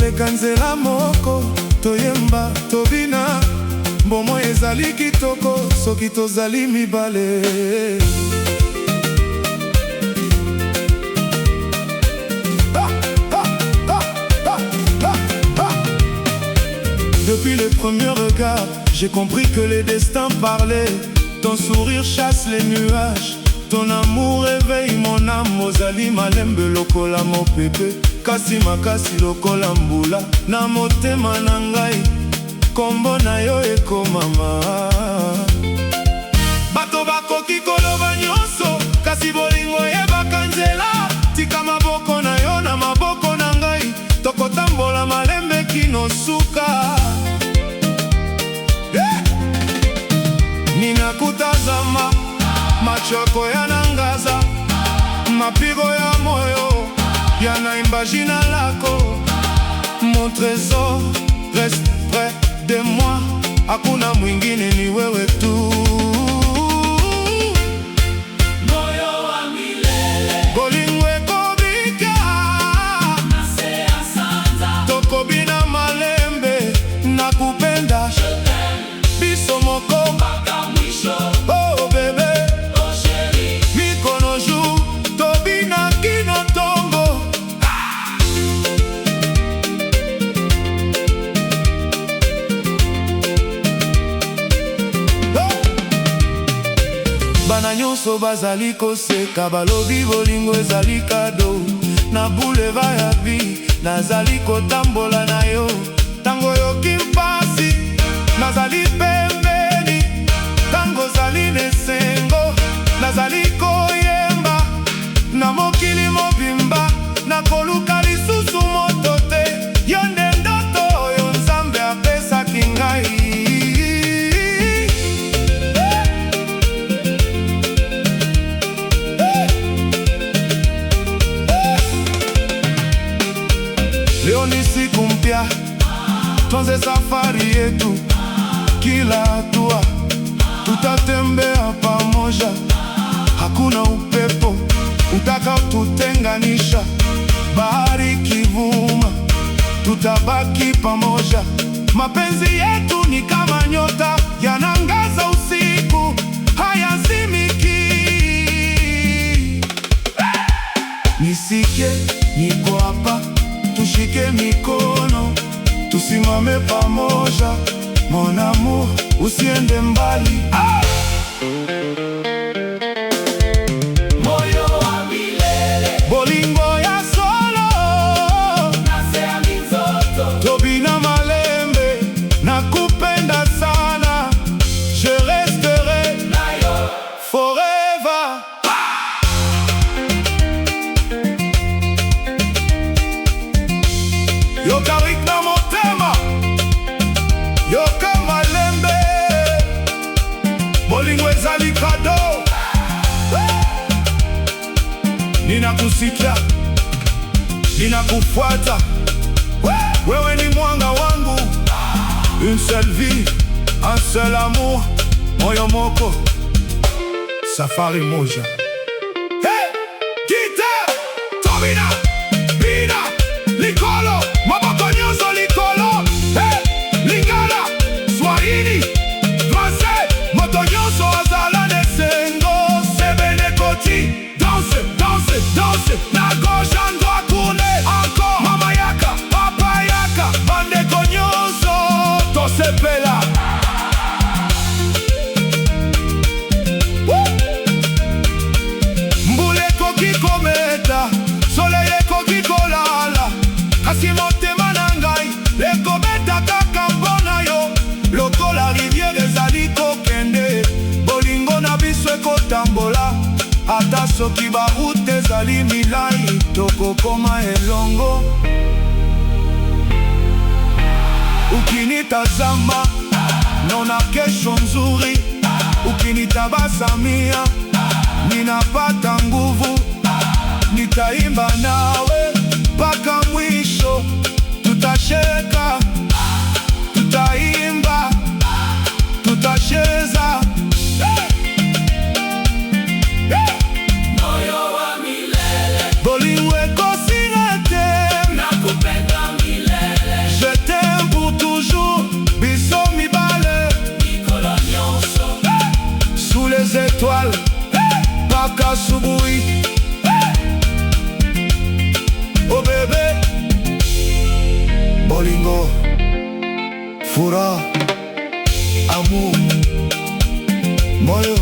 toleka nzela moko, toyemba, tobina, bomoi ezali kitoko, soki tozali mibale. Depuis le premier regard, j'ai compris que les destins parlaient. Ton sourire chasse les nuages, ton amour réveille mon âme. Ozali malembe lokola mopepe, kasi makasi lokola mbula. Na motema na ngai, kombo na yo ekomama. Bato bakoki koloba nyonso, kasi bolingo yebaka nzela. Tika maboko na yo na maboko na ngai, tokotambola malembe kino suka. Ninakutazama, macho yako yanangaza, mapigo ya moyo yanaimba jina lako. Mon trésor reste près de moi, hakuna mwingine ni wewe tu. Moyo wa milele, bolingo ekobika, nase asanza, tokobina malembe, nakupenda, biso moko. Oh bébé, oh chérie, mikono juu, tobina kino tongo. Bana nyonso bazali koseka, balobi bolingo ezali kado. Na boulevard ya vie, nazali kotambola na yo. Tango yoki mpasi, nazali pembeni. Tango zali nesengo, nazali koyemba. Na mokili mobimba, nakoluka lisusu moto te. Yo nde ndoto oyo Nzambe apesaki ngai. Leo ni siku mpya, tuanze safari yetu. Kila hatua tutatembea pamoja, hakuna upepo utakaotutenganisha. Bahari kivuma, tutabaki pamoja. Mapenzi yetu ni kama nyota, yanangaza usiku, hayazimiki. Nisikie, niko hapa, tushike mikono, tusimame pamoja. Mon amour, usiende mbali. moyo wa milele, Bolingo ya solo, nase ya minzoto, tobina malembe, nakupenda sana. Je resterai na yo, forever. Yo karik na motema, yo malembe, bolingo ezali kado. Ninakusikia, ninakufuata, wewe ni mwanga wangu. Une seule vie, un seul amour, moyo moko, safari moja. Hey! Guitar, tobina, bina, likolo, maboko nyonso likolo. Hey! Lingala, Swahili, Français, moto nyonso azala nesengo. Sebene koti, danse, danse, danse, na gauche à droite tourner. Encore, mama yaka, papa yaka, bandeko nyonso, tosepela. Mbula ekoki kometa, soleil ekoki kolala, kasi motema na ngai ekobeta kaka mpona yo. Lokola rivière ezali kokende, bolingo na biso ekotambola. Ata soki baroute ezali milai, tokokoma elongo. Ukinitazama, naona kesho nzuri. Ukinitabasamia, ninapata nguvu. Nitaimba nawe mpaka mwisho, tutacheka, tutaimba, tutacheza. moyo wa milele, Bolingo ekosirete, nakupenda milele. amour moyo